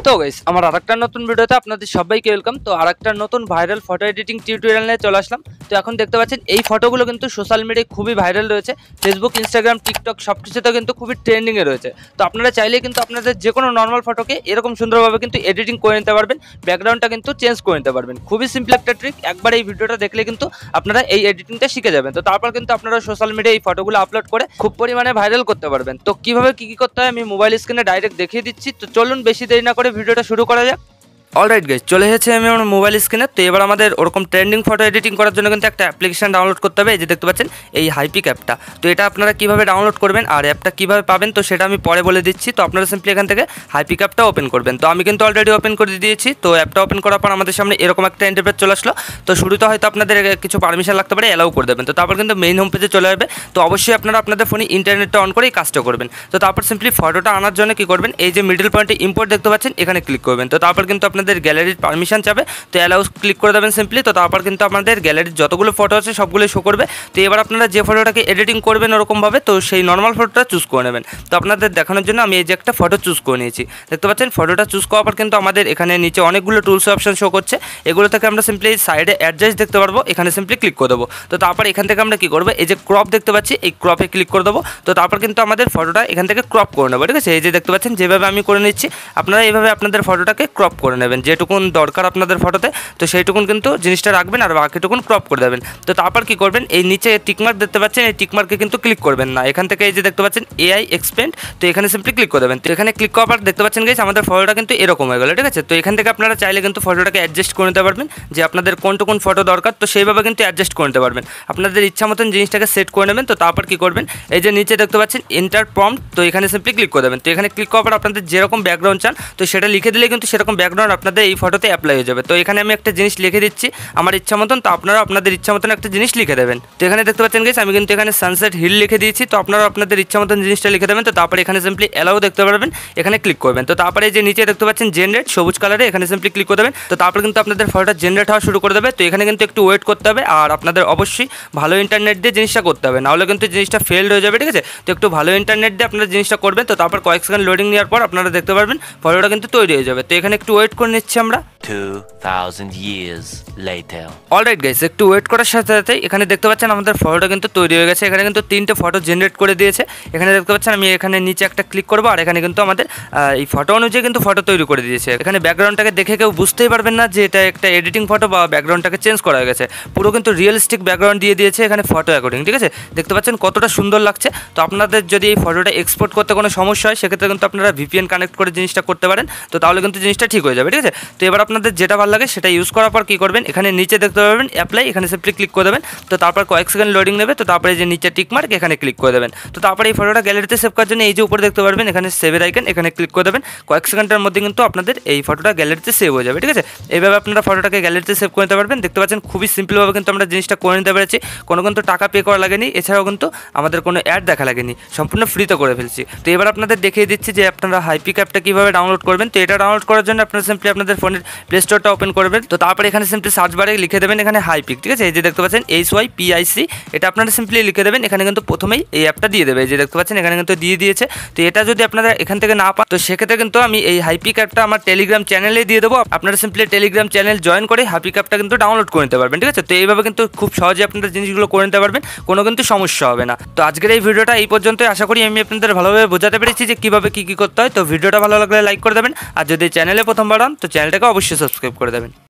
তো গাইস আমার আরেকটা নতুন ভিডিওতে আপনাদের সবাইকে ওয়েলকাম। তো আরেকটা নতুন ভাইরাল ফটো এডিটিং টিউটোরিয়াল নিয়ে চলে আসলাম। তো এখন দেখতে পাচ্ছেন এই ফটোগুলো কিন্তু সোশ্যাল মিডিয়ায় খুবই ভাইরাল রয়েছে, ফেসবুক, ইনস্টাগ্রাম, টিকটক সব কিছুতে কিন্তু খুবই ট্রেন্ডিংয়ে রয়েছে। তো আপনারা চাইলে কিন্তু আপনাদের যে কোনো নর্মাল ফটোকে এরকম সুন্দরভাবে কিন্তু এডিটিং করে নিতে পারবেন, ব্যাকগ্রাউন্ডটা কিন্তু চেঞ্জ করে নিতে পারবেন। খুবই সিম্পল একটা ট্রিক, একবার এই ভিডিওটা দেখলে কিন্তু আপনারা এই এডিটিংটা শিখে যাবেন। তো তারপর কিন্তু আপনারা সোশ্যাল মিডিয়ায় এই ফটোগুলো আপলোড করে খুব পরিমাণে ভাইরাল করতে পারবেন। তো কিভাবে কি করতে হয় আমি মোবাইল স্ক্রিনে ডাইরেক্ট দেখিয়ে দিচ্ছি। তো চলুন বেশি দেরি না করে ভিডিওটা শুরু করা যাক। অলরাইট গাইস, চলে এসেছে আমি আমার মোবাইল স্ক্রিনে। তো এবার আমাদের ওরকম ট্রেন্ডিং ফটো এডিটিং করার জন্য কিন্তু একটা অ্যাপ্লিকেশন ডাউনলোড করতে হবে। এই যে দেখতে পাচ্ছেন এই হাইপিক অ্যাপটা। তো এটা আপনারা কীভাবে ডাউনলোড করবেন আর অ্যাপটা কীভাবে পাবেন তো সেটা আমি পরে বলে দিচ্ছি। তো আপনারা সিম্পলি এখান থেকে হাইপিক অ্যাপটা ওপেন করবেন। তো আমি কিন্তু অলরেডি ওপেন করে দিয়েছি। তো অ্যাপটা ওপেন করার পর আমাদের সামনে এরকম একটা ইন্টারফেস চলে আসলো। তো শুরুতে হয়তো আপনাদের কিছু পারমিশন লাগতে পারে, অ্যালাউ করে দেবেন। তো তারপর কিন্তু মেইন হোম পেজে চলে যাবে। তো অবশ্যই আপনারা আপনাদের ফোনে ইন্টারনেটটা অন করে এই কাজটা করবেন। তো তারপর সিম্পলি ফটোটা আনার জন্য কী করবেন, এই যে মিডল পয়েন্টে ইম্পোর্ট দেখতে পাচ্ছেন এখানে ক্লিক করবেন। তো তারপর কিন্তু আপনাদের গ্যালারির পারমিশন চাবে। তো অ্যালাউ ক্লিক করে দেবেন সিম্পলি। তো তারপর কিন্তু আপনাদের গ্যালারির যতগুলো ফটো আছে সবগুলো শো করবে। তো এবার আপনারা যে ফটোটাকে এডিটিং করবেন ওরকমভাবে তো সেই নর্মাল ফটোটা চুজ করে নেবেন। তো আপনাদের দেখানোর জন্য আমি এই যে একটা ফটো চুজ করে নিয়েছি। দেখতে পাচ্ছেন ফটোটা চুজ করার পর কিন্তু আমাদের এখানে নিচে অনেকগুলো টুলস অপশন শো করছে। এগুলো থেকে আমরা সিম্পলি সাইডে অ্যাডজাস্ট দেখতে পারবো, এখানে সিম্পলি ক্লিক করে দেবো। তো তারপর এখান থেকে আমরা কী করবো, এই যে ক্রপ দেখতে পাচ্ছি এই ক্রপে ক্লিক করে দেবো। তো তারপর কিন্তু আমাদের ফটোটা এখান থেকে ক্রপ করে নেবো, ঠিক আছে। এই যে দেখতে পাচ্ছেন যেভাবে আমি করে নিচ্ছি, আপনারা এইভাবে আপনাদের ফটোটাকে ক্রপ করে নেবেন যেটুকুন দরকার আপনাদের ফটোতে। তো সেইটুকুন কিন্তু জিনিসটা রাখবেন আর বাকিটুকুন ক্রপ করে দেবেন। তো তারপর কী করবেন, এই নিচে টিকমার্ক দেখতে পাচ্ছেন, এই টিকমার্কে কিন্তু ক্লিক করবেন না। এখান থেকে এই যে দেখতে পাচ্ছেন এআই এক্সপেন্ড, তো এখানে সিম্পলি ক্লিক করে দেবেন। তো এখানে ক্লিক করার পর দেখতে পাচ্ছেন গাইস আমাদের ফটোটা কিন্তু এরকম হয়ে গেল, ঠিক আছে। তো এখান থেকে আপনারা চাইলে কিন্তু ফটোটাকে অ্যাডজাস্ট করে নিতে পারবেন যে আপনাদের কোনটুকুন ফটো দরকার, তো সেইভাবে কিন্তু অ্যাডজাস্ট করে নিতে পারবেন। আপনাদের ইচ্ছা মতন জিনিসটাকে সেট করে নেবেন। তো তারপর কী করবেন, এই যে নিচে দেখতে পাচ্ছেন এন্টার প্রম্পট, তো এখানে সিম্পলি ক্লিক করে দেবেন। তো এখানে ক্লিক করার পর আপনাদের যেরকম ব্যাকগ্রাউন্ড চান তো সেটা লিখে দিলে কিন্তু সেরকম ব্যাকগ্রাউন্ড আপনাদের এই ফটোতে অ্যাপ্লাই হয়ে যাবে। তো এখানে আমি একটা জিনিস লিখে দিচ্ছি আমার ইচ্ছা মতন, তো আপনারা আপনাদের ইচ্ছা মতন একটা জিনিস লিখে দেবেন। তো এখানে দেখতে পাচ্ছেন গাইস আমি কিন্তু এখানে সানসেট হিল লিখে দিয়েছি। তো আপনারা আপনাদের ইচ্ছা মতন জিনিসটা লিখে দেবেন। তো তারপরে এখানে সিম্পলি অ্যালাউ দেখতে পারবেন, এখানে ক্লিক করবেন। তো তারপরে যে নিচে দেখতে পাচ্ছেন জেনারেট সবুজ কালারে, এখানে সিম্পলি ক্লিক করে দেবেন। তো তারপর কিন্তু আপনাদের ফটোটা জেনারেট হওয়া শুরু করে দেবে। তো এখানে কিন্তু একটু ওয়েট করতে হবে আর আপনাদের অবশ্যই ভালো ইন্টারনেট দিয়ে জিনিসটা করতে হবে, নাহলে কিন্তু জিনিসটা ফেলড হয়ে যাবে, ঠিক আছে। তো একটু ভালো ইন্টারনেট দিয়ে আপনারা জিনিসটা করবেন। তো তারপর কয়েক সেকেন্ড লোডিং নেওয়ার পর আপনারা দেখতে পারবেন ফটোটা কিন্তু তৈরি হয়ে যাবে। তো এখানে একটু ওয়েট করে নিচ্ছি আমরা। 2000 years later. অলরাইট গাইস, একটু ওয়েট করার সাথে সাথে এখানে দেখতে পাচ্ছেন আমাদের ফটোটা কিন্তু তৈরি হয়ে গেছে। এখানে কিন্তু 3টে ফটো জেনারেট করে দিয়েছে। এখানে দেখতে পাচ্ছেন আমি এখানে নিচে একটা ক্লিক করবো আর এখানে কিন্তু আমাদের এই ফটো অনুযায়ী কিন্তু ফটো তৈরি করে দিয়েছে। এখানে ব্যাকগ্রাউন্ডটাকে দেখে কেউ বুঝতেই পারবেন না যে এটা একটা এডিটিং ফটো বা ব্যাকগ্রাউন্ডটাকে চেঞ্জ করা হয়ে গেছে। পুরো কিন্তু রিয়েলিস্টিক ব্যাকগ্রাউন্ড দিয়ে দিয়েছে এখানে ফটো অ্যাকর্ডিং, ঠিক আছে। দেখতে পাচ্ছেন কতটা সুন্দর লাগছে। তো আপনাদের যদি এই ফটোটা এক্সপোর্ট করতে কোনো সমস্যা হয় সেক্ষেত্রে কিন্তু আপনারা ভিপিএন কানেক্ট করে জিনিসটা করতে পারেন। তো তাহলে কিন্তু জিনিসটা ঠিক হয়ে যাবে, ঠিক আছে। তো এবার আপনাদের যেটা ভালো লাগে সেটা ইউজ করার পর কী করবেন, এখানে নিচে দেখতে পাবেন অ্যাপ্লাই, এখানে সিম্পলি ক্লিক করে দেবেন। তো তারপর কয়েক সেকেন্ড লোডিং নেবে। তো তারপরে যে নিচে টিকমার্ক এখানে ক্লিক করে দেবেন। তো তারপরে এই ফটোটা গ্যালারিতে সেভ করার জন্য এই যে উপরে দেখতে পারবেন এখানে সেভের আইকন, এখানে ক্লিক করে দেবেন। কয়েক সেকেন্ডের মধ্যে কিন্তু আপনাদের এই ফটোটা গ্যালারিতে সেভ হয়ে যাবে, ঠিক আছে। এইভাবে আপনারা ফটোটাকে গ্যালারিতে সেভ করে নিতে পারবেন। দেখতে পাচ্ছেন খুবই সিম্পলভাবে কিন্তু আমরা জিনিসটা করে নিতে পেরেছি। কোনো কিন্তু টাকা পে করা লাগেনি, এছাড়াও কিন্তু আমাদের কোনো অ্যাড দেখা লাগেনি, সম্পূর্ণ ফ্রিতে করে ফেলছি। তো এবার আপনাদের দেখিয়ে দিচ্ছি যে আপনারা হাইপিক অ্যাপটা কীভাবে ডাউনলোড করবেন। তো এটা ডাউনলোড করার জন্য আপনারা সিম্পলি আপনাদের ফোনের প্লে স্টোরটা ওপেন করবেন। তো তারপরে এখানে সিম্পলি সার্চ বারে লিখে দেবেন এখানে হাইপিক, ঠিক আছে। এই যে দেখতে পাচ্ছেন HYPIC, এটা আপনারা সিম্পলি লিখে দেবেন। এখানে কিন্তু প্রথমেই এই অ্যাপটা দিয়ে দেবে, এই যে দেখতে পাচ্ছেন এখানে কিন্তু দিয়ে দিয়েছে। তো এটা যদি আপনারা এখান থেকে না পান তো সেক্ষেত্রে কিন্তু আমি এই হাইপিক অ্যাপটা আমার টেলিগ্রাম চ্যানেলে দিয়ে দেবো। আপনারা সিম্পলি টেলিগ্রাম চ্যানেল জয়েন করে হাইপিক অ্যাপটা কিন্তু ডাউনলোড করে নিতে পারবেন, ঠিক আছে। তো এইভাবে কিন্তু খুব সহজে আপনাদের জিনিসগুলো করে নিতে পারবেন, কোনো কিন্তু সমস্যা হবে না। তো আজকের এই ভিডিওটা এই পর্যন্তই। আশা করি আমি আপনাদের ভালোভাবে বোঝাতে পেরেছি যে কীভাবে কী করতে হয়। তো ভিডিওটা ভালো লাগলে লাইক করে দেবেন আর যদি চ্যানেলে প্রথমবার হন তো চ্যানেলটাকে অবশ্যই সাবস্ক্রাইব করে দেবেন।